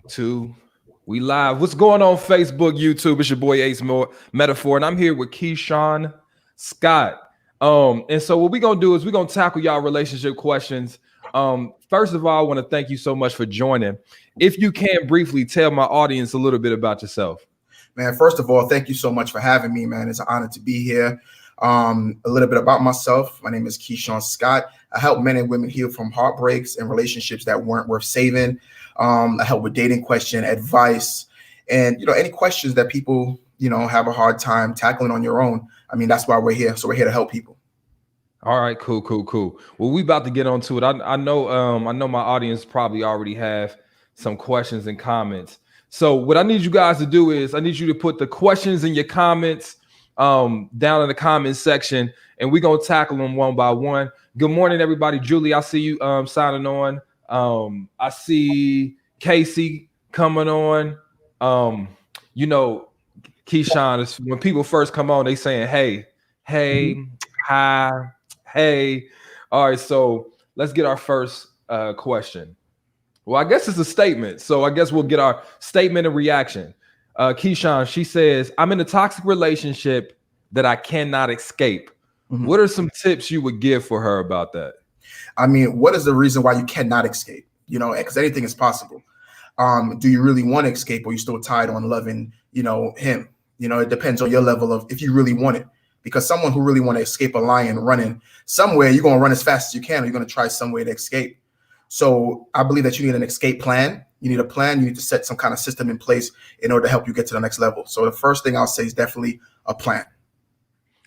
Two. We live. What's going on Facebook, YouTube? It's your boy Ace Metaphor, and I'm here with Keishorne Scott. And so what we're gonna do is we're gonna tackle y'all relationship questions. First of all, I want to thank you so much for joining. If you can briefly tell my audience a little bit about yourself. Man, first of all, thank you so much for having me, man. It's an honor to be here. A little bit about myself. My name is Keishorne Scott. I help men and women heal from heartbreaks and relationships that weren't worth saving. I help with dating question, advice, and any questions that people have a hard time tackling on your own. I mean, that's why we're here. So we're here to help people. All right, cool. Well, we about to get on to it. I know my audience probably already have some questions and comments. So what I need you guys to do is I need you to put the questions in your comments down in the comment section, and we're gonna tackle them one by one. Good morning, everybody. Julie, I see you signing on. I see Casey coming on. Keishorne, is when people first come on, they saying hey, hi, hey. All right, so let's get our first question. Well, I guess it's a statement. So I guess we'll get our statement and reaction. Keishorne, she says, I'm in a toxic relationship that I cannot escape. Mm-hmm. What are some tips you would give for her about that? I mean, what is the reason why you cannot escape? Because anything is possible. Do you really want to escape, or you still tied on loving, him? It depends on your level of if you really want it. Because someone who really want to escape a lion running somewhere, you're going to run as fast as you can, or you're going to try some way to escape. So I believe that you need an escape plan. You need a plan. You need to set some kind of system in place in order to help you get to the next level. So the first thing I'll say is definitely a plan.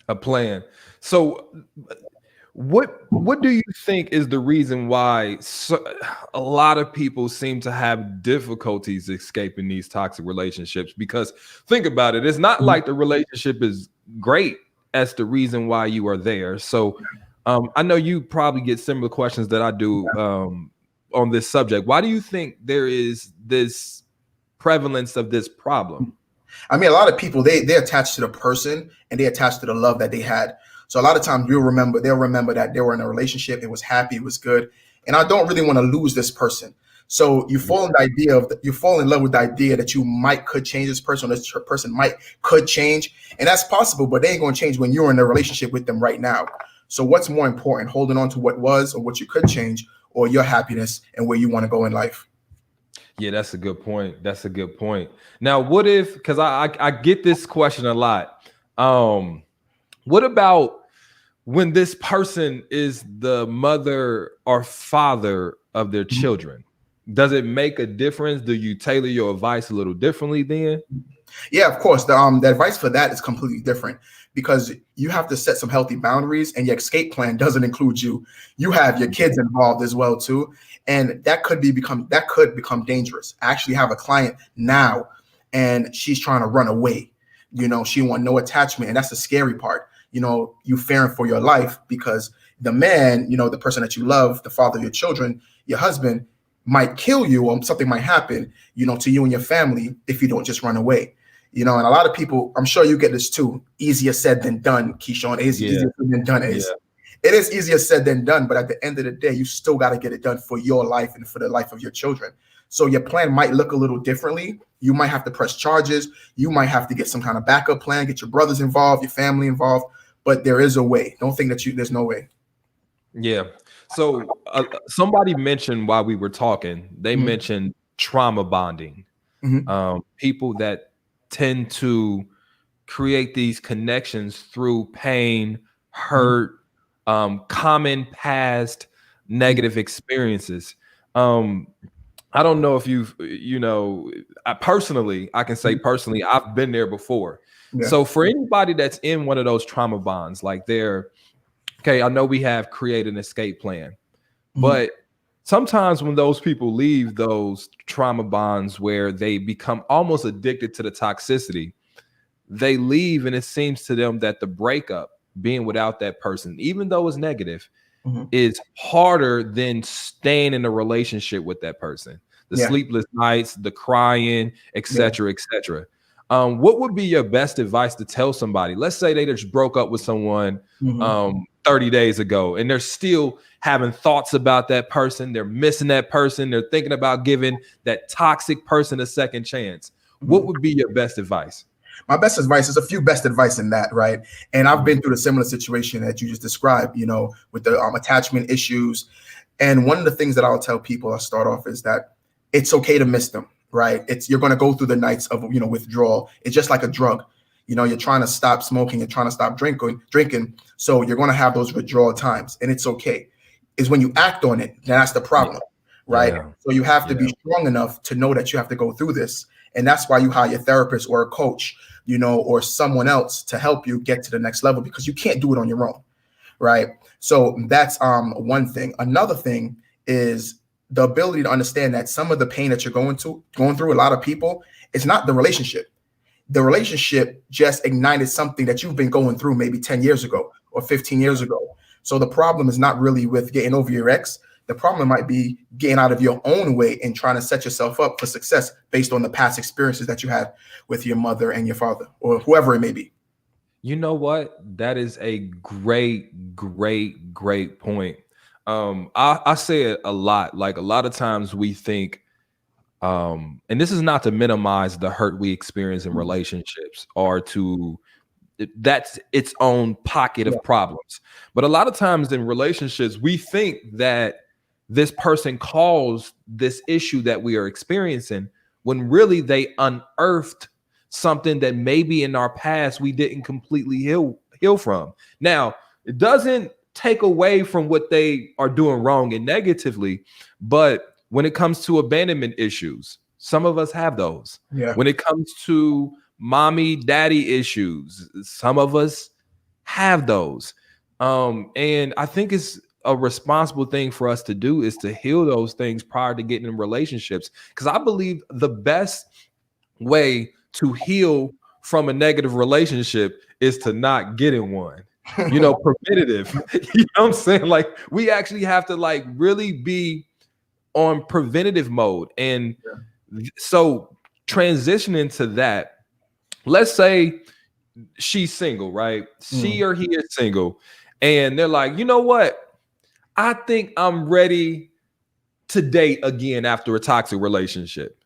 A plan. So what do you think is the reason why a lot of people seem to have difficulties escaping these toxic relationships? Because think about it. It's not like the relationship is great as the reason why you are there. So I know you probably get similar questions that I do on this subject. Why do you think there is this prevalence of this problem? I mean, a lot of people, they attach to the person and they attach to the love that they had. So a lot of times they'll remember that they were in a relationship, it was happy, it was good, and I don't really want to lose this person. So you fall in love with the idea that you could change this person, or this person could change, and that's possible, but they ain't gonna change when you're in a relationship with them right now. So what's more important, holding on to what was or what you could change, or your happiness and where you want to go in life? Yeah, that's a good point. That's a good point. Now, what if, because I get this question a lot. What about when this person is the mother or father of their children? Does it make a difference? Do you tailor your advice a little differently then? Yeah, of course. The advice for that is completely different, because you have to set some healthy boundaries, and your escape plan doesn't include you. You have your kids involved as well too, and that could become dangerous. I actually have a client now, and she's trying to run away. She want no attachment, and that's the scary part. You fearing for your life, because the man, the person that you love, the father of your children, your husband, might kill you, or something might happen, to you and your family if you don't just run away. And a lot of people, I'm sure you get this too. Easier said than done, Keishorne. It is easier than done. It is easier said than done, but at the end of the day, you still got to get it done for your life and for the life of your children. So your plan might look a little differently. You might have to press charges. You might have to get some kind of backup plan, get your brothers involved, your family involved, but there is a way. Don't think that there's no way. Yeah. So somebody mentioned while we were talking, they mentioned trauma bonding. People that tend to create these connections through pain, hurt, common past negative experiences. I don't know if I can say personally, I've been there before. Yeah. So for anybody that's in one of those trauma bonds, like I know we have created an escape plan, but sometimes when those people leave those trauma bonds where they become almost addicted to the toxicity, they leave, and it seems to them that the breakup, being without that person, even though it's negative, is harder than staying in a relationship with that person. The sleepless nights, the crying, etc., etc. What would be your best advice to tell somebody? Let's say they just broke up with someone 30 days ago, and they're still having thoughts about that person. They're missing that person. They're thinking about giving that toxic person a second chance. What would be your best advice? My best advice is a few best advice in that, right? And I've been through the similar situation that you just described, you know, with the attachment issues. And one of the things that I'll tell people, I'll start off, is that it's okay to miss them, right? You're going to go through the nights of, you know, withdrawal. It's just like a drug. You know, you're trying to stop smoking, you're trying to stop drinking. So you're going to have those withdrawal times, and it's okay. Is when you act on it, that's the problem, right? Yeah. So you have to be strong enough to know that you have to go through this. And that's why you hire a therapist or a coach, you know, or someone else to help you get to the next level, because you can't do it on your own, right? So that's one thing. Another thing is the ability to understand that some of the pain that you're going through, a lot of people, it's not the relationship. The relationship just ignited something that you've been going through maybe 10 years ago or 15 years ago. So the problem is not really with getting over your ex. The problem might be getting out of your own way and trying to set yourself up for success based on the past experiences that you had with your mother and your father, or whoever it may be. You know what? That is a great point. I say it a lot. Like, a lot of times we think, and this is not to minimize the hurt we experience in relationships, or that's its own pocket of problems. But a lot of times in relationships, we think that this person caused this issue that we are experiencing, when really they unearthed something that maybe in our past we didn't completely heal from. Now, it doesn't take away from what they are doing wrong and negatively, but when it comes to abandonment issues, some of us have those. Yeah. When it comes to mommy, daddy issues, some of us have those. And I think it's a responsible thing for us to do is to heal those things prior to getting in relationships. Because I believe the best way to heal from a negative relationship is to not get in one. You know, preventative. You know what I'm saying? Like, we actually have to like really be on preventative mode. And so transitioning to that, let's say she's single, right? She or he is single, and they're like, you know what? I think I'm ready to date again after a toxic relationship.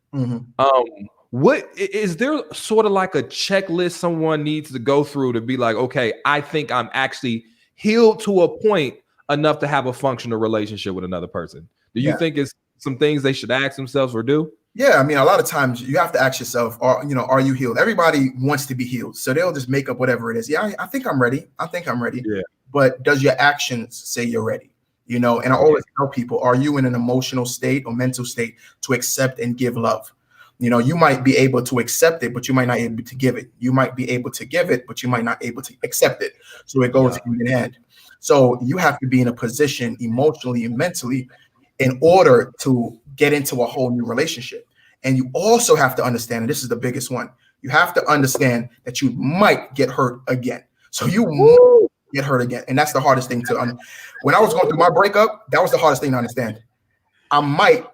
What is there sort of like a checklist someone needs to go through to be like, okay, I think I'm actually healed to a point enough to have a functional relationship with another person? Do you think it's some things they should ask themselves or do? Yeah, I mean, a lot of times you have to ask yourself, are you healed? Everybody wants to be healed, so they'll just make up whatever it is. Yeah, I think I'm ready. Yeah. But does your actions say you're ready? You know, and I always tell people, are you in an emotional state or mental state to accept and give love? You know, you might be able to accept it, but you might not be able to give it. You might be able to give it, but you might not be able to accept it. So it goes hand in hand. So you have to be in a position emotionally and mentally in order to get into a whole new relationship. And you also have to understand, and this is the biggest one, you have to understand that you might get hurt again. So you might get hurt again. And that's the hardest thing to when I was going through my breakup, that was the hardest thing to understand. I might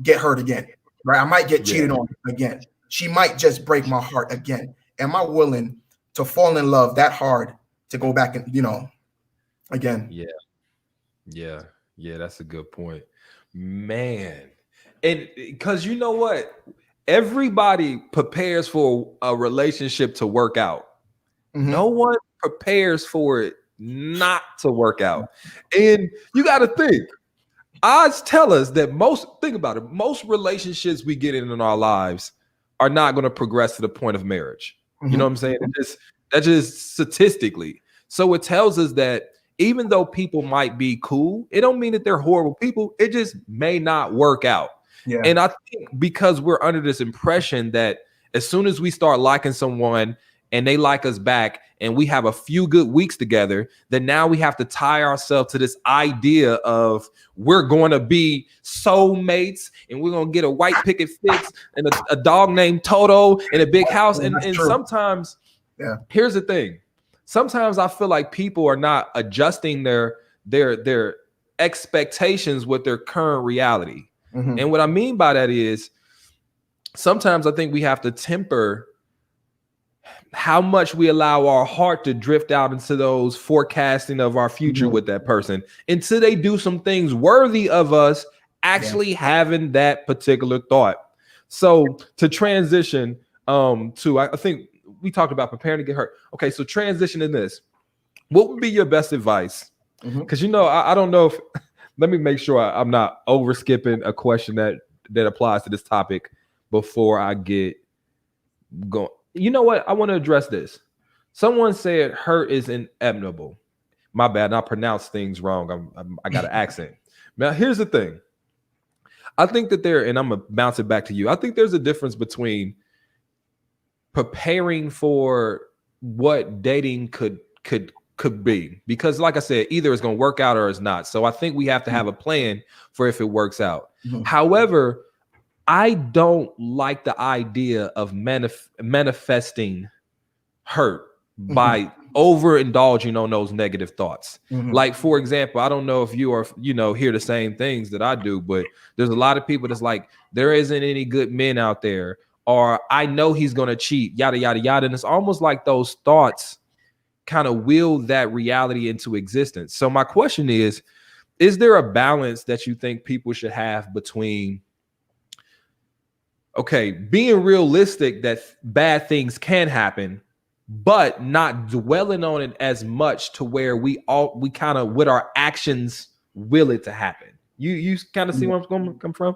get hurt again, right? I might get cheated on again. She might just break my heart again. Am I willing to fall in love that hard to go back and, you know, again? Yeah, that's a good point, man. And because you know what, everybody prepares for a relationship to work out. No one prepares for it not to work out. And you got to think, odds tell us that most relationships we get in our lives are not going to progress to the point of marriage. You know what I'm saying? That's just statistically. So it tells us that even though people might be cool, it don't mean that they're horrible people. It just may not work out. Yeah. And I think because we're under this impression that as soon as we start liking someone and they like us back and we have a few good weeks together, then now we have to tie ourselves to this idea of we're going to be soulmates and we're going to get a white picket fence and a dog named Toto in a big house. And sometimes, here's the thing. Sometimes I feel like people are not adjusting their expectations with their current reality. And what I mean by that is sometimes I think we have to temper. how much we allow our heart to drift out into those forecasting of our future with that person until they do some things worthy of us actually having that particular thought. So to transition to, I think we talked about preparing to get hurt. Okay, so transition in this. What would be your best advice? Because I don't know if let me make sure I'm not over skipping a question that applies to this topic before I get going. You know what? I want to address this. Someone said hurt is inevitable. My bad. I pronounced things wrong. I got an accent. Now, here's the thing. I think that and I'm going to bounce it back to you. I think there's a difference between preparing for what dating could be, because like I said, either it's going to work out or it's not. So I think we have to have a plan for if it works out. However, I don't like the idea of manifesting hurt by overindulging on those negative thoughts. Like, for example, I don't know if you are, hear the same things that I do, but there's a lot of people that's like, there isn't any good men out there, or I know he's going to cheat, yada, yada, yada. And it's almost like those thoughts kind of will that reality into existence. So my question is there a balance that you think people should have between, okay, being realistic that bad things can happen, but not dwelling on it as much to where we kind of with our actions will it to happen? You kind of see where I'm going to come from?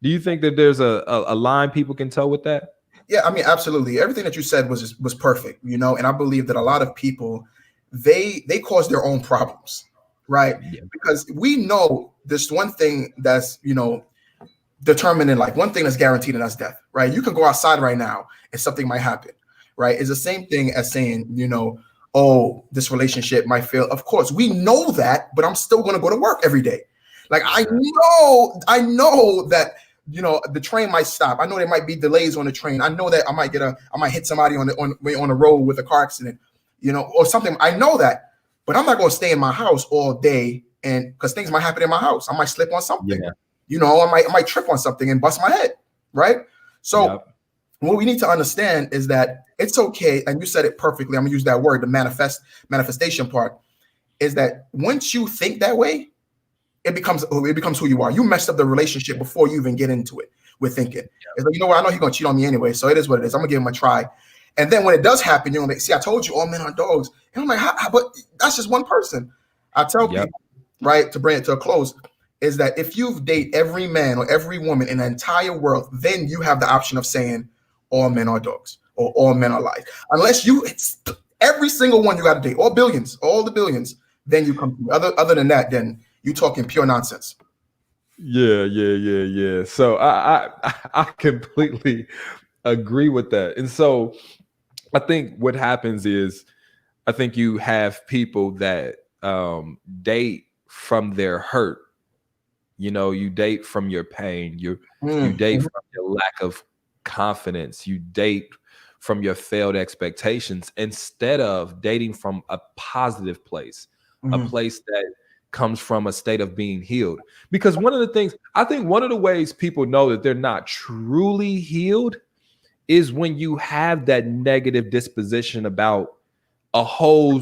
Do you think that there's a line people can toe with that? Yeah, I mean, absolutely. Everything that you said was perfect, and I believe that a lot of people, they cause their own problems, right? Yeah. Because we know this one thing that's, determined in life, one thing that's guaranteed, and that's death, right? You can go outside right now and something might happen, right? It's the same thing as saying, oh, this relationship might fail. Of course, we know that, but I'm still going to go to work every day. Like, I know that, the train might stop. I know there might be delays on the train. I know that I might hit somebody on the road with a car accident, or something. I know that, but I'm not going to stay in my house all day, and because things might happen in my house. I might slip on something. Yeah. I might trip on something and bust my head, right? So what we need to understand is that it's okay, and you said it perfectly. I'm gonna use that word, the manifestation part, is that once you think that way, it becomes who you are. You messed up the relationship before you even get into it with thinking. It's like, I know he's gonna cheat on me anyway, so it is what it is. I'm gonna give him a try. And then when it does happen, like, see, I told you all men are dogs. And I'm like, but that's just one person. I tell people, right, to bring it to a close, is that if you date every man or every woman in the entire world, then you have the option of saying all men are dogs or all men are lies. Unless it's every single one you got to date, all the billions, then you come to. Other than that, then you talking pure nonsense. Yeah. So I completely agree with that. And so I think what happens is, I think you have people that date from their hurt. You date from your pain. You date from your lack of confidence. You date from your failed expectations instead of dating from a positive place, a place that comes from a state of being healed. Because one of the ways people know that they're not truly healed is when you have that negative disposition about a whole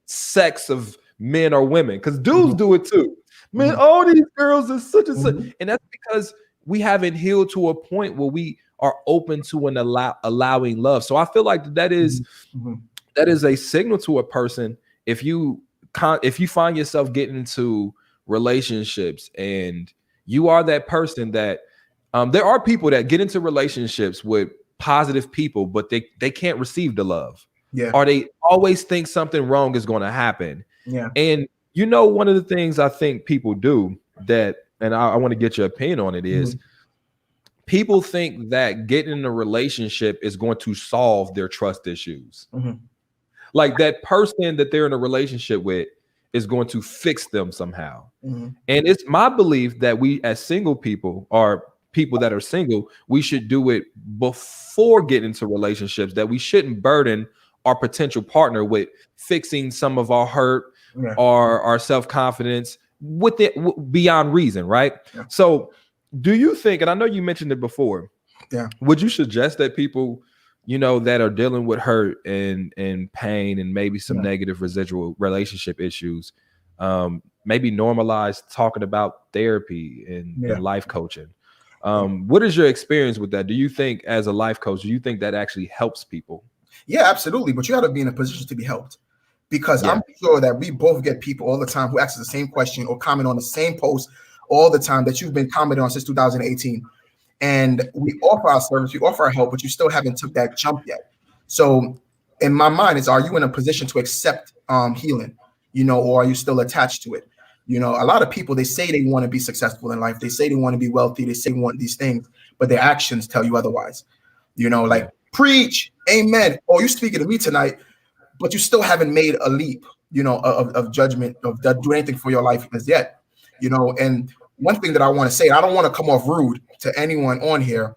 sex of men or women, because dudes do it too. Man, all these girls are such and such. And that's because we haven't healed to a point where we are open to and allowing love. So I feel like that is a signal to a person. If you find yourself getting into relationships and you are that person that there are people that get into relationships with positive people, but they can't receive the love. Yeah. Or they always think something wrong is going to happen. Yeah. And one of the things I think people do that, and I want to get your opinion on it, is people think that getting in a relationship is going to solve their trust issues. Like that person that they're in a relationship with is going to fix them somehow. And it's my belief that we as single people, or people that are single, we should do it before getting into relationships, that we shouldn't burden our potential partner with fixing some of our hurt or our self-confidence with it beyond reason, right? Yeah. So do you think, and I know you mentioned it before, would you suggest that people that are dealing with hurt and pain and maybe some Yeah. negative residual relationship issues, maybe normalize talking about therapy and life coaching. What is your experience with that? Do you think, as a life coach, do you think that actually helps people? Yeah, absolutely. But you got to be in a position to be helped, because Yeah. I'm sure that we both get people all the time who ask us the same question or comment on the same post all the time that you've been commenting on since 2018. And we offer our service, we offer our help, but you still haven't took that jump yet. So in my mind, are you in a position to accept healing, or are you still attached to it? A lot of people, they say they want to be successful in life. They say they want to be wealthy. They say they want these things, but their actions tell you otherwise. Like, preach, amen. Oh, you speaking to me tonight, but you still haven't made a leap, of judgment, of do anything for your life as yet. And one thing that I want to say, I don't want to come off rude to anyone on here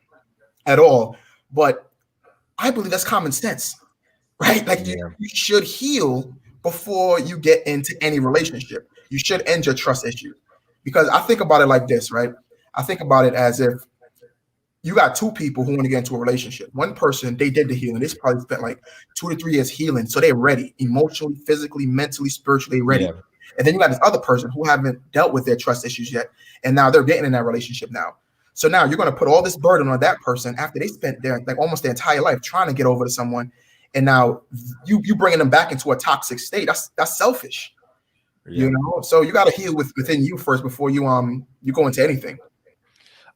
at all, but I believe that's common sense, right? Like, you should heal before you get into any relationship. You should end your trust issues, because I think about it like this, right? I think about it as if you got two people who want to get into a relationship. One person, they did the healing. They probably spent like 2 to 3 years healing. So they're ready, emotionally, physically, mentally, spiritually ready. Yeah. And then you got this other person who haven't dealt with their trust issues yet. And now they're getting in that relationship now. So now you're going to put all this burden on that person after they spent their almost their entire life trying to get over to someone. And now you bringing them back into a toxic state. That's selfish. So you got to heal within you first before you go into anything.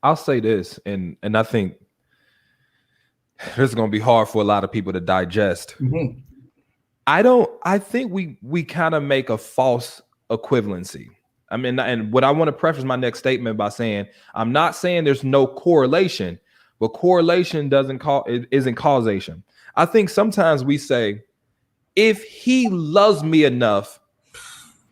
I'll say this, and I think this is going to be hard for a lot of people to digest. Mm-hmm. I think we kind of make a false equivalency. I mean, and what I want to preface my next statement by saying, I'm not saying there's no correlation, but correlation isn't causation. I think sometimes we say, if he loves me enough,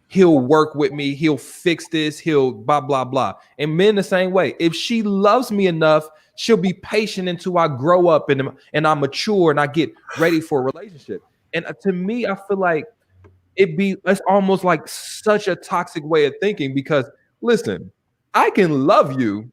he'll work with me, he'll fix this, he'll blah, blah, blah. And men the same way. If she loves me enough, she'll be patient until I grow up and I mature and I get ready for a relationship. And to me, I feel like it's almost like such a toxic way of thinking, because listen, I can love you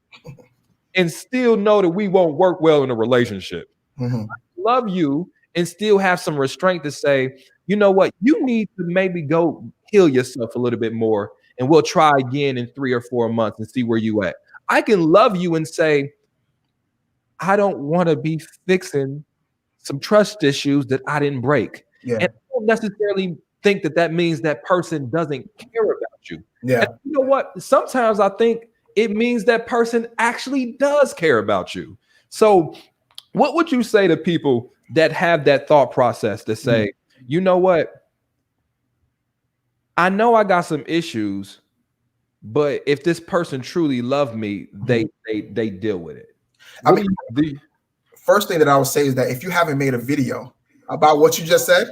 and still know that we won't work well in a relationship. Mm-hmm. I love you and still have some restraint to say, you know what, you need to maybe go heal yourself a little bit more, and we'll try again in 3 or 4 months and see where you at. I can love you and say, I don't want to be fixing some trust issues that I didn't break. Yeah. And I don't necessarily think that means that person doesn't care about you. Yeah. And you know what? Sometimes I think it means that person actually does care about you. So what would you say to people that have that thought process to say, you know what? I know I got some issues, but if this person truly loved me, they deal with it. I mean, the first thing that I would say is that if you haven't made a video about what you just said,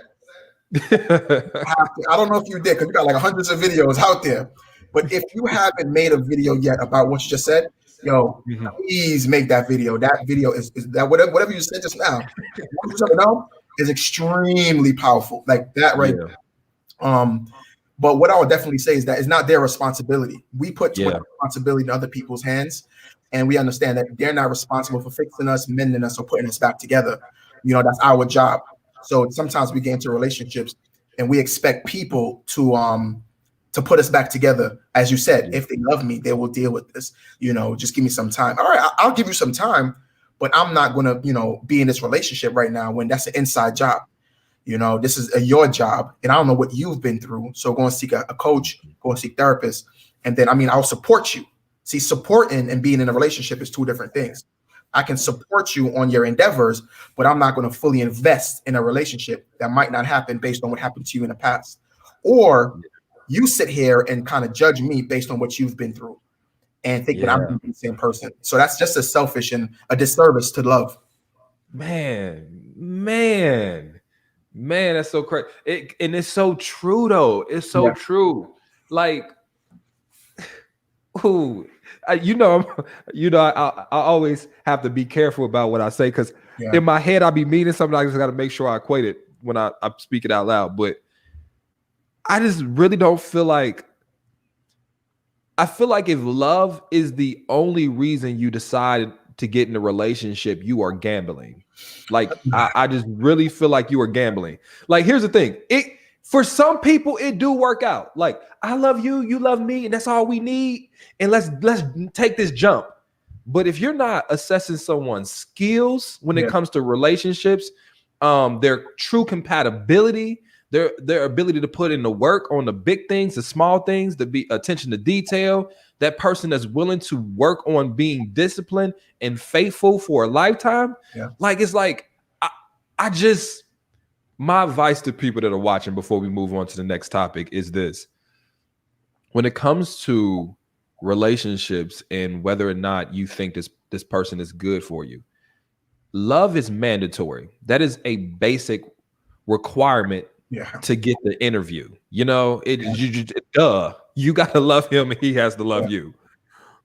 I don't know if you did, because you got like hundreds of videos out there. But if you haven't made a video yet about what you just said, please make that video. That video is that whatever you said just now, is extremely powerful. Like that right there. But what I would definitely say is that it's not their responsibility. We put too much responsibility in other people's hands, and we understand that they're not responsible for fixing us, mending us, or putting us back together. That's our job. So sometimes we get into relationships and we expect people to put us back together. As you said, if they love me, they will deal with this. Just give me some time. All right, I'll give you some time, but I'm not going to, be in this relationship right now when that's an inside job. This is your job, and I don't know what you've been through. So go and seek a coach, go and seek therapist. And then, I'll support you. See, supporting and being in a relationship is two different things. I can support you on your endeavors, but I'm not going to fully invest in a relationship that might not happen based on what happened to you in the past. Or you sit here and kind of judge me based on what you've been through and think that I'm the same person. So that's just a selfish and a disservice to love. Man, that's so crazy. And it's so true, though. It's so true. Like, ooh, I always have to be careful about what I say, because in my head I be meaning something. I just got to make sure I equate it when I speak it out loud. But I just really don't feel like. I feel like if love is the only reason you decide to get in a relationship, you are gambling. Like I just really feel like you are gambling. Like here's the thing. For some people, it do work out. Like, I love you, you love me, and that's all we need. And let's take this jump. But if you're not assessing someone's skills when it comes to relationships, their true compatibility, their ability to put in the work on the big things, the small things, to be attention to detail, that person that's willing to work on being disciplined and faithful for a lifetime. Like it's like I just. My advice to people that are watching before we move on to the next topic is this. When it comes to relationships and whether or not you think this person is good for you, love is mandatory. That is a basic requirement to get the interview. You know, you got to love him and he has to love you.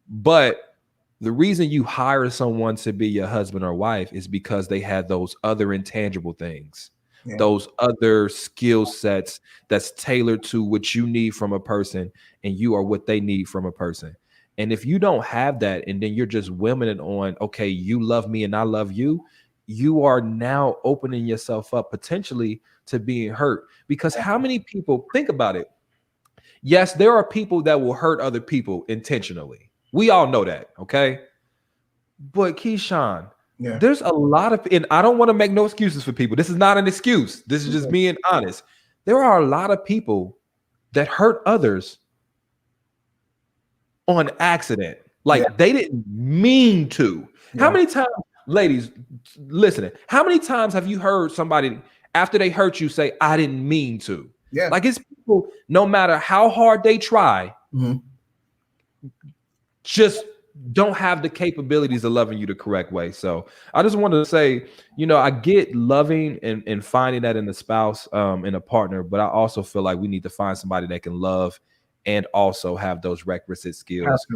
But the reason you hire someone to be your husband or wife is because they had those other intangible things. Those other skill sets that's tailored to what you need from a person, and you are what they need from a person. And if you don't have that, and then you're just women it on, okay, you love me and I love you, you are now opening yourself up potentially to being hurt. Because how many people, think about it. Yes, there are people that will hurt other people intentionally. We all know that, okay? But Keishorne, there's a lot of, and I don't want to make no excuses for people. This is not an excuse. This is just being honest. There are a lot of people that hurt others on accident. Like they didn't mean to. How many times, ladies, listening, how many times have you heard somebody after they hurt you say, I didn't mean to? Like it's people, no matter how hard they try, just don't have the capabilities of loving you the correct way. So I just wanted to say, you know, I get loving and finding that in the spouse, in a partner, but I also feel like we need to find somebody that can love and also have those requisite skills.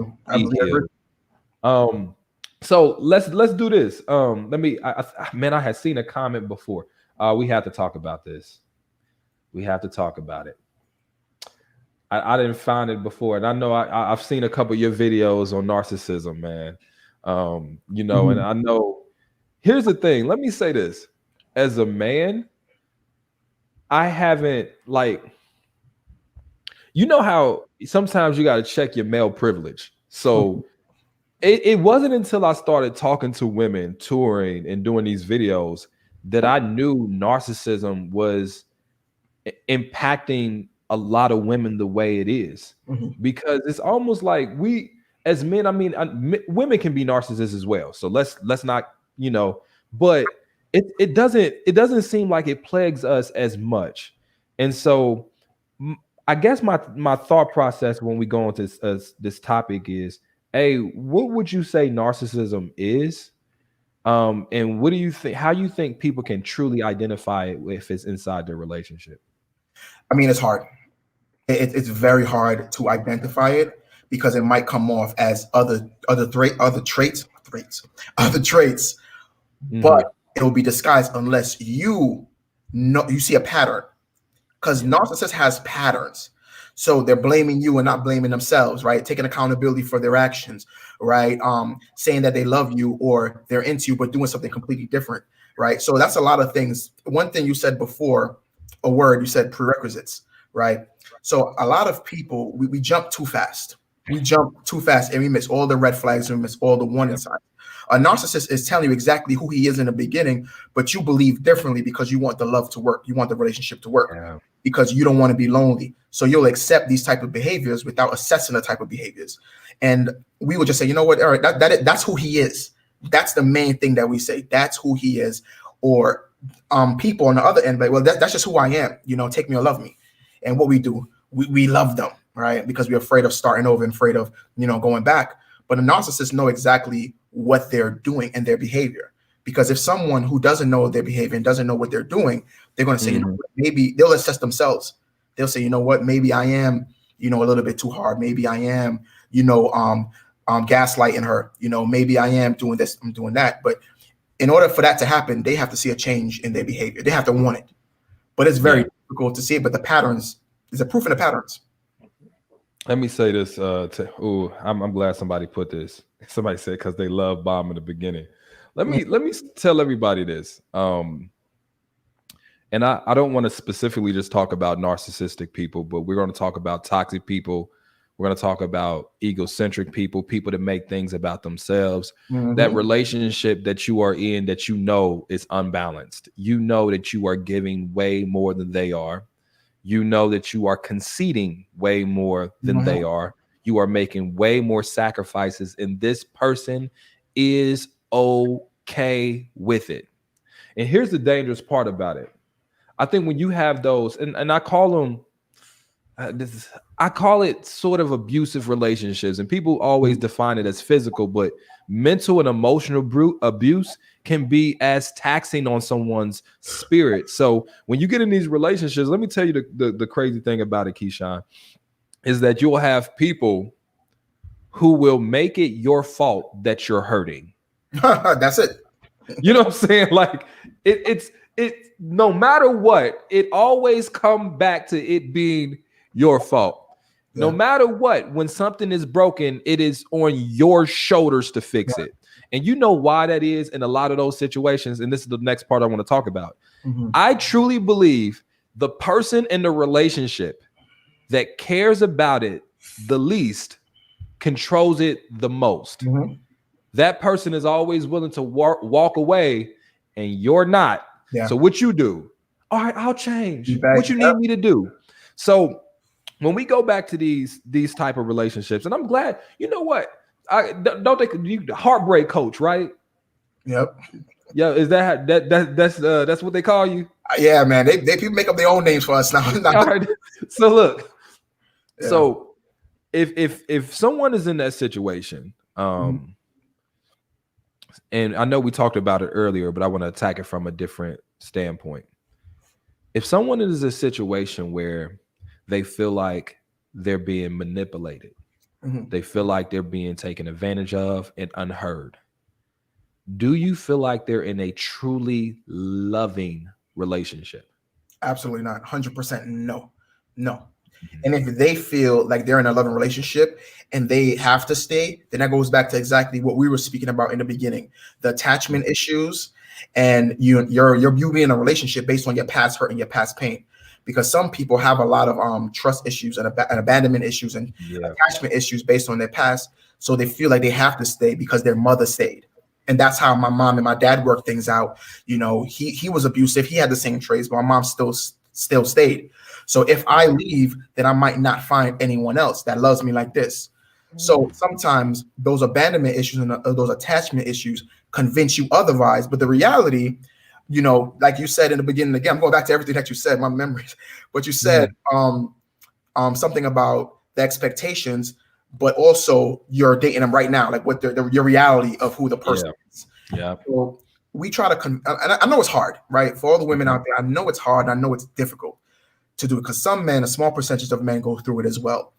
So let's do this. I had seen a comment before. We have to talk about this. We have to talk about it. I didn't find it before, and I know I've seen a couple of your videos on narcissism, man. You know, and I know. Here's the thing. Let me say this: as a man, I haven't you know how sometimes you got to check your male privilege. So it wasn't until I started talking to women, touring, and doing these videos that I knew narcissism was impacting a lot of women the way it is, because it's almost like we as men, I mean, women can be narcissists as well. So let's not, you know, but it doesn't seem like it plagues us as much. And so I guess my thought process when we go into this topic is, hey, what would you say narcissism is? And what do you think, how you think people can truly identify it if it's inside their relationship? I mean, it's hard. It's very hard to identify it because it might come off as other traits, but it will be disguised unless you see a pattern. Because narcissist has patterns. So they're blaming you and not blaming themselves, right? Taking accountability for their actions, right? Saying that they love you or they're into you, but doing something completely different, right? So that's a lot of things. One thing you said before, you said prerequisites, right? So a lot of people, we jump too fast. We jump too fast and we miss all the red flags and we miss all the warning signs. A narcissist is telling you exactly who he is in the beginning, but you believe differently because you want the love to work. You want the relationship to work because you don't want to be lonely. So you'll accept these type of behaviors without assessing the type of behaviors. And we will just say, you know what, Eric, that's who he is. That's the main thing that we say. That's who he is. Or people on the other end, like, well, that's just who I am. You know, take me or love me. And what we do, we love them, right? Because we're afraid of starting over and afraid of, you know, going back. But the narcissists know exactly what they're doing and their behavior. Because if someone who doesn't know their behavior and doesn't know what they're doing, they're going to say, you know, maybe they'll assess themselves. They'll say, you know what, maybe I am, you know, a little bit too hard. Maybe I am, you know, gaslighting her. You know, maybe I am doing this, I'm doing that. But in order for that to happen, they have to see a change in their behavior. They have to want it. But it's very difficult to see it. But the patterns, there's a proof in the patterns. Let me say this. I'm glad somebody put this. Somebody said because they love bomb in the beginning. Let me tell everybody this. And I don't want to specifically just talk about narcissistic people, but we're going to talk about toxic people. We're going to talk about egocentric people, people that make things about themselves. That relationship that you are in, that you know is unbalanced. You know that you are giving way more than they are. You know that you are conceding way more than they are. You are making way more sacrifices, and this person is okay with it. And here's the dangerous part about it. I think when you have those, and I call them, I call it sort of abusive relationships, and people always define it as physical, but mental and emotional abuse can be as taxing on someone's spirit. So when you get in these relationships, let me tell you the crazy thing about it, Keishorne, is that you'll have people who will make it your fault that you're hurting. That's it. You know what I'm saying? Like it's no matter what, it always come back to it being your fault. No matter what, when something is broken, it is on your shoulders to fix it. And you know why that is in a lot of those situations. And this is the next part I want to talk about. I truly believe the person in the relationship that cares about it the least controls it the most. That person is always willing to walk away, and you're not. So what you do? All right, I'll change. What you need me to do? So when we go back to these type of relationships, and I'm glad, you know what? I don't think you heartbreak coach, right? Yep. Yeah, is that's what they call you? Yeah, man. They people make up their own names for us now. All right. So look, so if someone is in that situation, and I know we talked about it earlier, but I want to attack it from a different standpoint. If someone is in a situation where they feel like they're being manipulated, they feel like they're being taken advantage of and unheard, do you feel like they're in a truly loving relationship? Absolutely not. 100% no. And if they feel like they're in a loving relationship and they have to stay, then that goes back to exactly what we were speaking about in the beginning, the attachment issues, and you being in a relationship based on your past hurt and your past pain. Because some people have a lot of trust issues and abandonment issues and attachment issues based on their past. So they feel like they have to stay because their mother stayed. And that's how my mom and my dad worked things out. You know, he was abusive. He had the same traits, but my mom still stayed. So if I leave, then I might not find anyone else that loves me like this. So sometimes those abandonment issues and those attachment issues convince you otherwise. But the reality, you know, like you said in the beginning, again, I'm going back to everything that you said, my memories, but you said something about the expectations, but also you're dating them right now, like what your reality of who the person is. So we try to, and I know it's hard, right? For all the women out there, I know it's hard. And I know it's difficult to do it because some men, a small percentage of men go through it as well.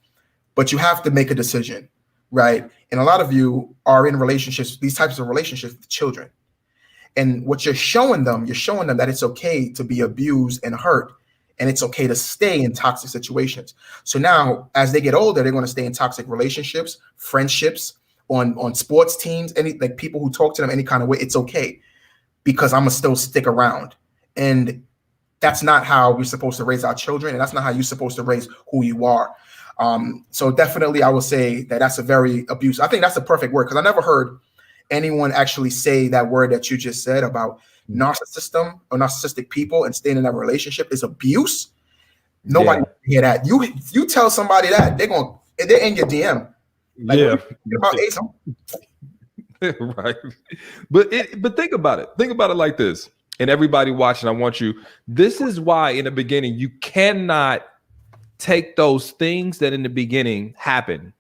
But you have to make a decision, right? And a lot of you are in relationships, these types of relationships with children. And what you're showing them that it's okay to be abused and hurt, and it's okay to stay in toxic situations. So now, as they get older, they're going to stay in toxic relationships, friendships, on sports teams, like people who talk to them any kind of way. It's okay because I'm gonna still stick around. And that's not how we're supposed to raise our children, and that's not how you're supposed to raise who you are. So definitely, I will say that that's a very abusive. I think that's the perfect word because I never heard anyone actually say that word that you just said about narcissism or narcissistic people and staying in that relationship is abuse. Nobody hear that. You tell somebody that they're in your DM. Like, about right. But think about it. Think about it like this. And everybody watching, I want you. This is why in the beginning you cannot take those things that in the beginning happen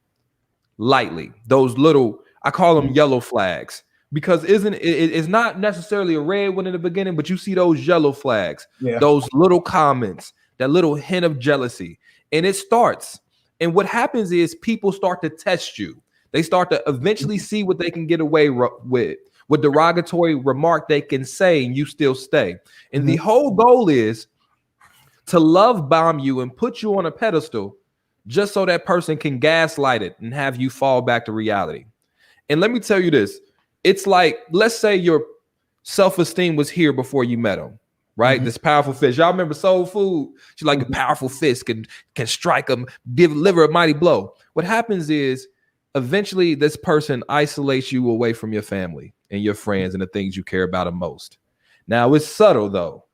lightly. Those little, I call them yellow flags, because it's not necessarily a red one in the beginning, but you see those yellow flags, those little comments, that little hint of jealousy, and it starts. And what happens is people start to test you. They start to eventually see what they can get away with, what derogatory remark they can say, and you still stay. And the whole goal is to love bomb you and put you on a pedestal just so that person can gaslight it and have you fall back to reality. And let me tell you this, it's like, let's say your self-esteem was here before you met him, right? This powerful fist. Y'all remember Soul Food? She's like, a powerful fist can strike him, deliver a mighty blow. What happens is eventually this person isolates you away from your family and your friends and the things you care about the most. Now it's subtle though.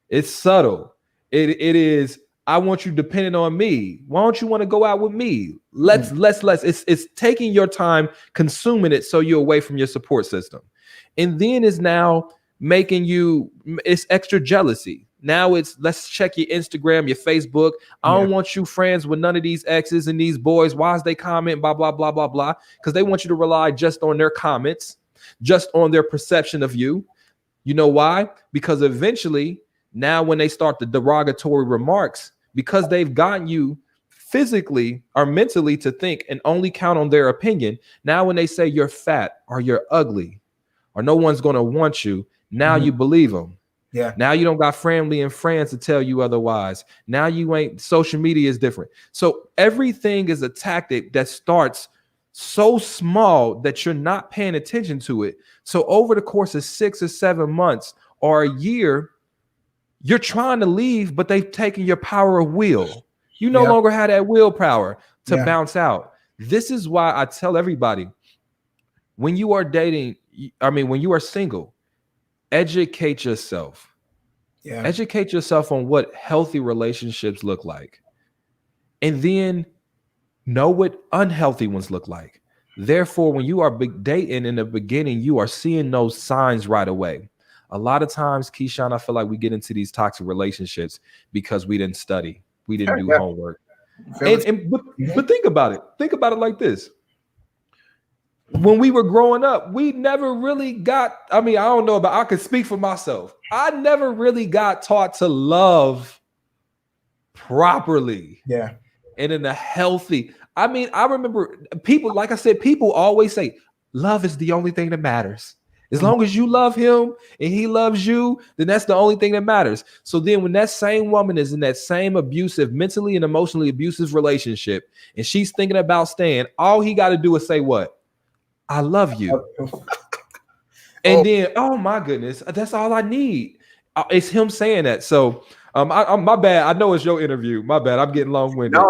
It's subtle. It is, I want you dependent on me. Why don't you want to go out with me? Let's. It's taking your time, consuming it so you're away from your support system. And then it's now making you, it's extra jealousy. Now it's, let's check your Instagram, your Facebook. I don't want you friends with none of these exes and these boys. Why is they comment, blah, blah, blah, blah, blah. Because they want you to rely just on their comments, just on their perception of you. You know why? Because eventually, now when they start the derogatory remarks, because they've gotten you physically or mentally to think and only count on their opinion. Now, when they say you're fat or you're ugly or no one's going to want you, now you believe them. Yeah. Now you don't got family and friends to tell you otherwise. Now you ain't, social media is different. So everything is a tactic that starts so small that you're not paying attention to it. So over the course of 6 or 7 months or a year, you're trying to leave, but they've taken your power of will. You no longer have that willpower to bounce out. This is why I tell everybody, when you are dating, when you are single, educate yourself. Yeah. Educate yourself on what healthy relationships look like. And then know what unhealthy ones look like. Therefore, when you are dating in the beginning, you are seeing those signs right away. A lot of times, Keishorne, I feel like we get into these toxic relationships because we didn't study. We didn't do homework. But think about it. Think about it like this. When we were growing up, we never really got, I don't know, but I could speak for myself. I never really got taught to love properly. Yeah. And in a healthy, I remember people, like I said, people always say, love is the only thing that matters. As long as you love him and he loves you, then that's the only thing that matters. So then when that same woman is in that same abusive, mentally and emotionally abusive relationship, and she's thinking about staying, all he got to do is say what? I love you. And then, oh my goodness, that's all I need. It's him saying that. So my bad. I know it's your interview. My bad. I'm getting long-winded.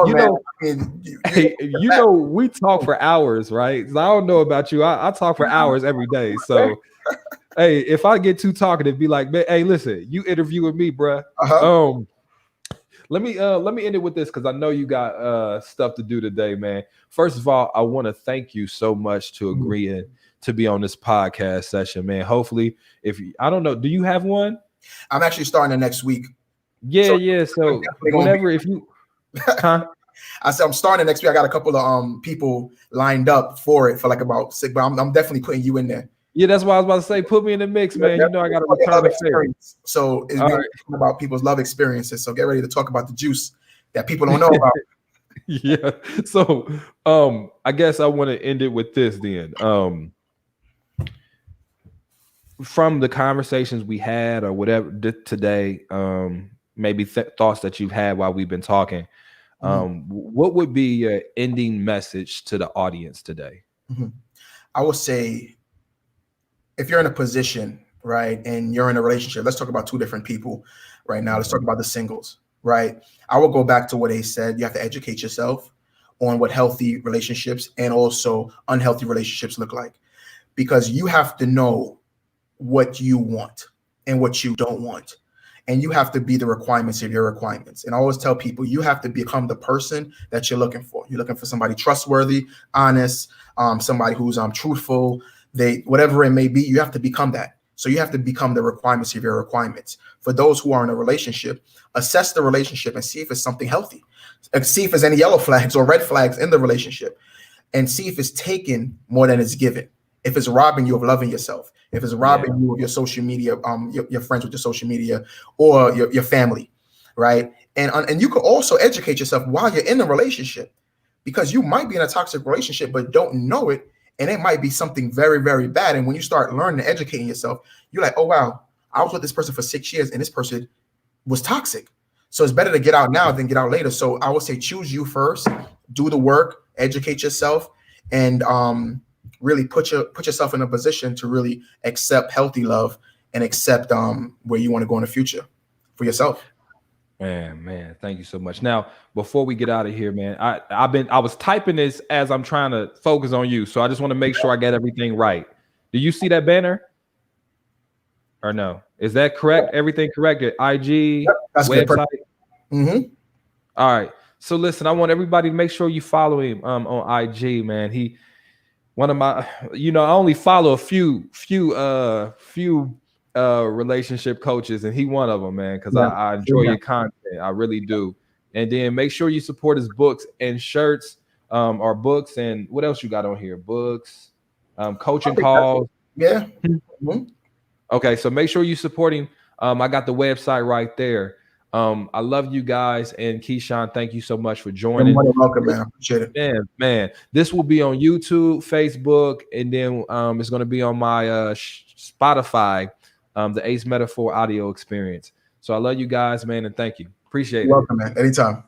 No, we talk for hours, right? So I don't know about you. I talk for hours every day. So hey, if I get too talkative, be like, hey, listen, you interviewing me, bruh. Let me end it with this because I know you got stuff to do today, man. First of all, I want to thank you so much to agreeing to be on this podcast session, man. Hopefully, I don't know, do you have one? I'm actually starting the next week. Yeah. So whenever, if you, I said I'm starting next week. I got a couple of people lined up for it for like about 6, but I'm definitely putting you in there. Yeah, that's what I was about to say. Put me in the mix, man. You know I got to return the favor. So it's about people's love experiences. So get ready to talk about the juice that people don't know about. Yeah. So I guess I want to end it with this then. From the conversations we had or whatever today, maybe thoughts that you've had while we've been talking, what would be your ending message to the audience today? I would say, if you're in a position, right, and you're in a relationship, let's talk about 2 different people right now. Let's talk about the singles, right? I will go back to what they said. You have to educate yourself on what healthy relationships and also unhealthy relationships look like, because you have to know what you want and what you don't want. And you have to be the requirements of your requirements. And I always tell people, you have to become the person that you're looking for. You're looking for somebody trustworthy, honest, somebody who's truthful, whatever it may be. You have to become that. So you have to become the requirements of your requirements. For those who are in a relationship, assess the relationship and see if it's something healthy. See if there's any yellow flags or red flags in the relationship, and see if it's taken more than it's given. If it's robbing you of loving yourself, if it's robbing you of your social media, your friends with your social media, or your family, right? And you can also educate yourself while you're in the relationship, because you might be in a toxic relationship but don't know it, and it might be something very, very bad. And when you start learning and educating yourself, you're like, oh wow, I was with this person for 6 years and this person was toxic. So it's better to get out now than get out later. So I would say choose you first do the work, educate yourself, and really put yourself in a position to really accept healthy love and accept where you want to go in the future for yourself. Man, thank you so much. Now, before we get out of here, man, I was typing this as I'm trying to focus on you, so I just want to make sure I get everything right. Do you see that banner? Or no? Is that correct? Everything correct at IG, That's website? Good. All right. So listen, I want everybody to make sure you follow him on IG, man. He one of my, I only follow a few relationship coaches, and he one of them, man, because I enjoy your content. I really do. And then make sure you support his books and shirts, or books, and what else you got on here? Books, coaching calls. Yeah. Okay, so make sure you support him. I got the website right there. I love you guys, and Keishorne, thank you so much for joining. You're more than welcome, man. I appreciate it. Man. This will be on YouTube, Facebook, and then it's going to be on my Spotify, the Ace Metaphor audio experience. So I love you guys, man, and thank you. Appreciate it. You're welcome, man. Anytime.